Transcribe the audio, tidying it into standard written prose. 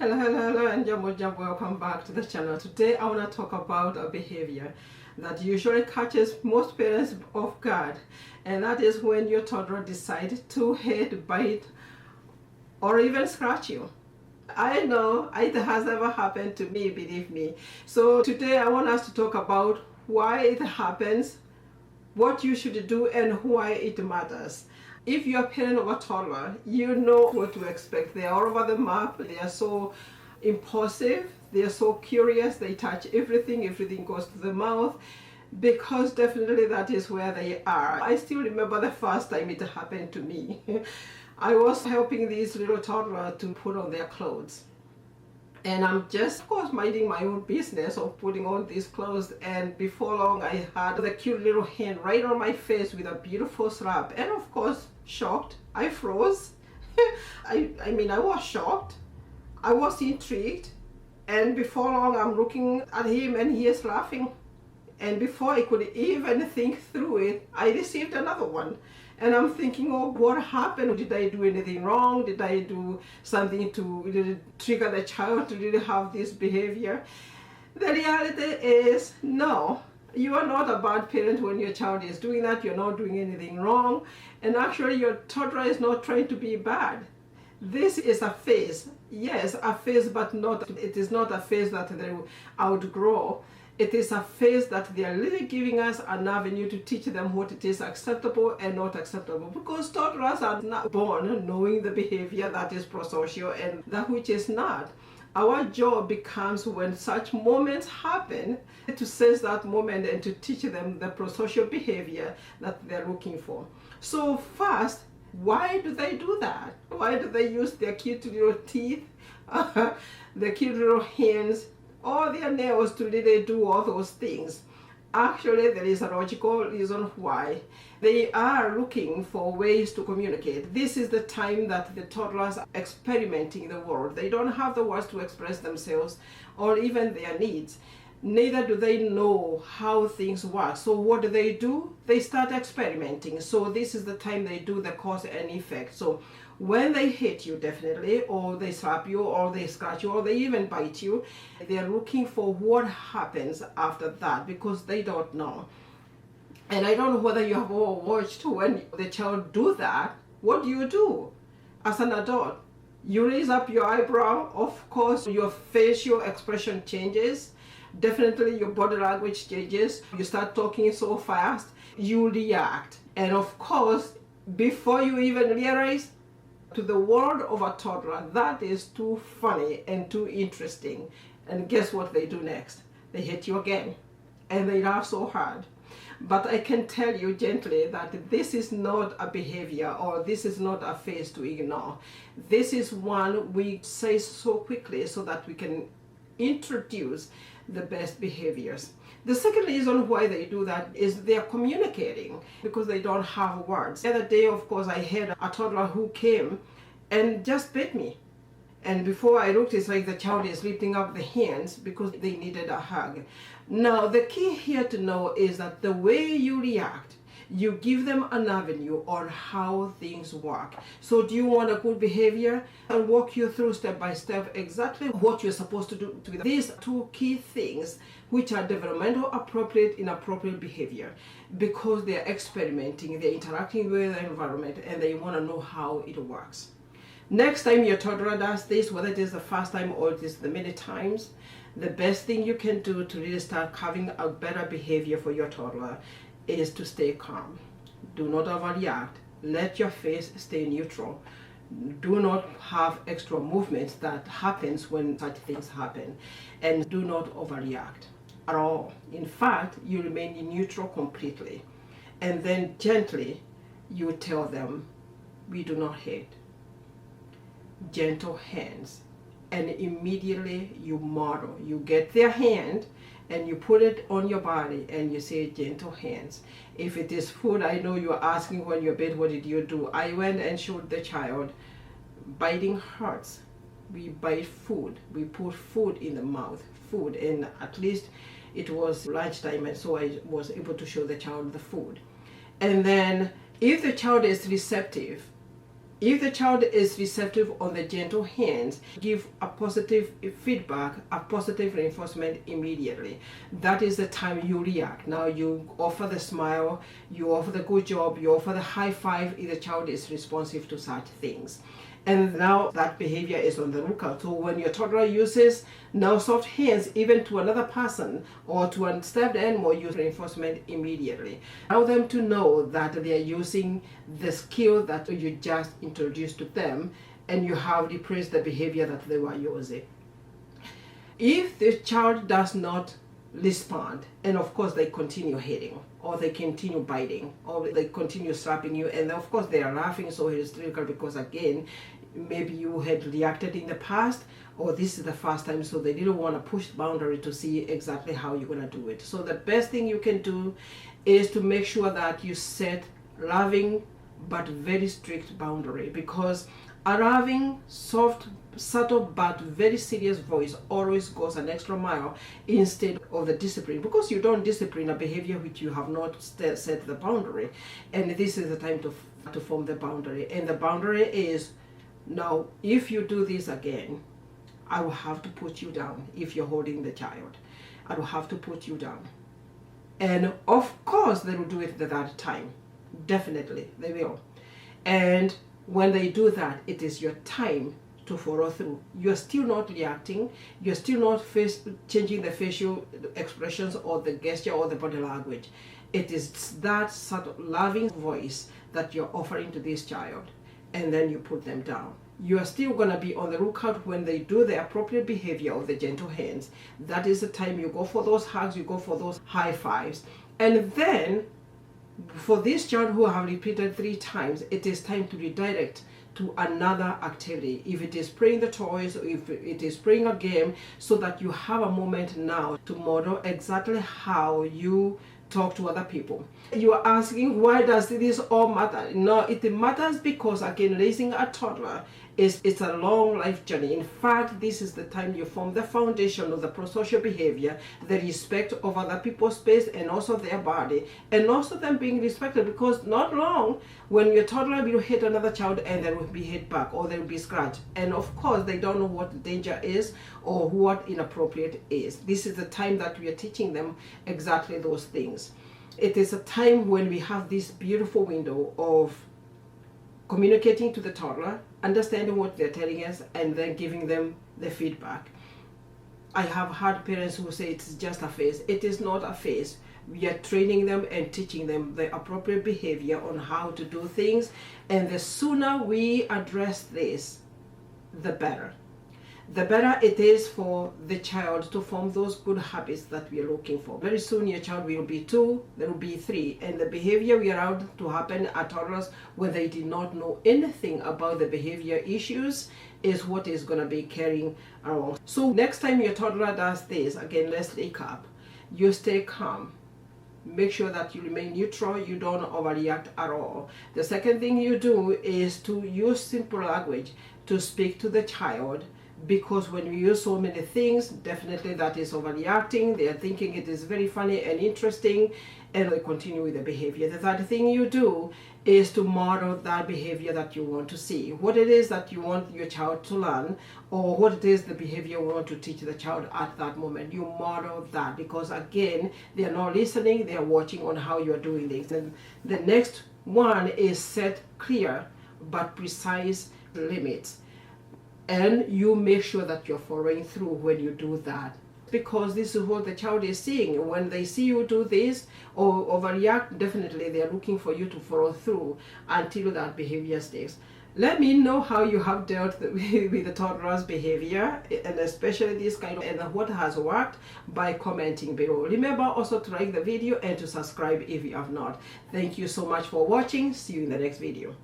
Hello, and Jambo, welcome back to the channel. Today I want to talk about a behavior that usually catches most parents off guard, and that is when your toddler decides to hit, bite, or even scratch you. I know it has never happened to me, believe me. So today I want us to talk about why it happens, what you should do, and why it matters. If you're a parent of a toddler, you know what to expect. They are all over the map. They are so impulsive. They are so curious. They touch everything. Everything goes to the mouth, because definitely that is where they are. I still remember the first time it happened to me. I was helping these little toddler to put on their clothes. And I'm just, of course, minding my own business of putting on these clothes, and before long I had the cute little hand right on my face with a beautiful slap, and of course, shocked. I froze. I was shocked. I was intrigued, and before long I'm looking at him and he is laughing. And before I could even think through it, I received another one. And I'm thinking, oh, what happened? Did I do anything wrong? Did I do something to really trigger the child to really have this behavior? The reality is, no. You are not a bad parent when your child is doing that. You're not doing anything wrong. And actually, your toddler is not trying to be bad. This is a phase. Yes, a phase, but it is not a phase that they will outgrow. It is a phase that they are really giving us an avenue to teach them what it is acceptable and not acceptable, because toddlers are not born knowing the behavior that is prosocial and that which is not. Our job becomes, when such moments happen, to sense that moment and to teach them the prosocial behavior that they're looking for. So first, why do they do that? Why do they use their cute little teeth, their cute little hands, or their nails to really do all those things? Actually, there is a logical reason why. They are looking for ways to communicate. This is the time that the toddlers are experimenting the world. They don't have the words to express themselves or even their needs. Neither do they know how things work. So what do? They start experimenting. So this is the time they do the cause and effect. So when they hit you, definitely, or they slap you, or they scratch you, or they even bite you, they're looking for what happens after that, because they don't know. And I don't know whether you have all watched when the child do that. What do you do as an adult? You raise up your eyebrow. Of course, your facial expression changes. Definitely your body language changes. You start talking so fast, you react. And of course, before you even realize, to the world of a toddler, that is too funny and too interesting. And guess what they do next? They hit you again, and they laugh so hard. But I can tell you gently that this is not a behavior, or this is not a phase to ignore. This is one we say so quickly so that we can introduce the best behaviors. The second reason why they do that is they're communicating, because they don't have words. The other day, of course, I had a toddler who came and just bit me. And before I looked, it's like the child is lifting up the hands because they needed a hug. Now, the key here to know is that the way you react, you give them an avenue on how things work. So do you want a good behavior? I'll walk you through step by step exactly what you're supposed to do with these two key things, which are developmental appropriate, inappropriate behavior, because they're experimenting, they're interacting with the environment, and they want to know how it works. Next time your toddler does this, whether it is the first time or it is the many times, the best thing you can do to really start having a better behavior for your toddler is to stay calm. Do not overreact. Let your face stay neutral. Do not have extra movements that happens when such things happen, and do not overreact at all. In fact, you remain in neutral completely, and then gently you tell them, we do not hit. Gentle hands. And immediately you model. You get their hand and you put it on your body and you say gentle hands. If it is food, I know you're asking when you're bit, what did you do? I went and showed the child biting hurts. We bite food. We put food in the mouth. Food. And at least it was lunchtime, and so I was able to show the child the food. And then if the child is receptive, If the child is receptive on the gentle hands, give a positive feedback, a positive reinforcement immediately. That is the time you react. Now you offer the smile, you offer the good job, you offer the high five if the child is responsive to such things. And now that behavior is on the lookout. So when your toddler uses now soft hands even to another person or to a stuffed animal, use reinforcement immediately. Allow them to know that they are using the skill that you just introduced to them, and you have replaced the behavior that they were using. If the child does not respond, and of course they continue hitting, or they continue biting, or they continue slapping you, and of course they are laughing so hysterical because again maybe you had reacted in the past, or this is the first time, so they didn't want to push the boundary to see exactly how you're going to do it. So the best thing you can do is to make sure that you set loving but very strict boundary, because a loving, soft, subtle but very serious voice always goes an extra mile instead of the discipline, because you don't discipline a behavior which you have not set the boundary. And this is the time to form the boundary. And the boundary is, now if you do this again, I will have to put you down. If you're holding the child, I will have to put you down. And of course they will do it at that time. Definitely they will. And when they do that, it is your time to follow through. You're still not reacting, you're still not changing the facial expressions or the gesture or the body language. It is that sort of loving voice that you're offering to this child, and then you put them down. You are still going to be on the lookout when they do the appropriate behavior of the gentle hands. That is the time you go for those hugs, you go for those high fives. And then for this child who have repeated 3 times, it is time to redirect to another activity. If it is playing the toys, or if it is playing a game, so that you have a moment now to model exactly how you talk to other people. You are asking, why does this all matter? No, it matters because again, raising a toddler it's a long life journey. In fact, this is the time you form the foundation of the pro-social behavior, the respect of other people's space and also their body, and also them being respected, because not long when your toddler will hit another child and they will be hit back or they will be scratched, and of course they don't know what danger is or what inappropriate is. This is the time that we are teaching them exactly those things. It is a time when we have this beautiful window of communicating to the toddler, understanding what they're telling us, and then giving them the feedback. I have had parents who say it's just a phase. It is not a phase. We are training them and teaching them the appropriate behavior on how to do things, and the sooner we address this, the better. The better it is for the child to form those good habits that we are looking for. Very soon your child will be 2, there will be 3, and the behavior we allowed to happen at toddlers when they did not know anything about the behavior issues is what is going to be carrying around. So next time your toddler does this, again, let's recap. You stay calm. Make sure that you remain neutral, you don't overreact at all. The second thing you do is to use simple language to speak to the child, because when you use so many things, definitely that is overreacting. They are thinking it is very funny and interesting, and they continue with the behavior. The third thing you do is to model that behavior that you want to see. What it is that you want your child to learn, or what it is the behavior you want to teach the child at that moment. You model that, because again, they are not listening, they are watching on how you are doing things. And the next one is set clear but precise limits. And you make sure that you're following through when you do that, because this is what the child is seeing. When they see you do this or overreact, definitely they are looking for you to follow through until that behavior sticks. Let me know how you have dealt with the toddler's behavior, and especially this kind of, and what has worked, by commenting below. Remember also to like the video and to subscribe if you have not. Thank you so much for watching. See you in the next video.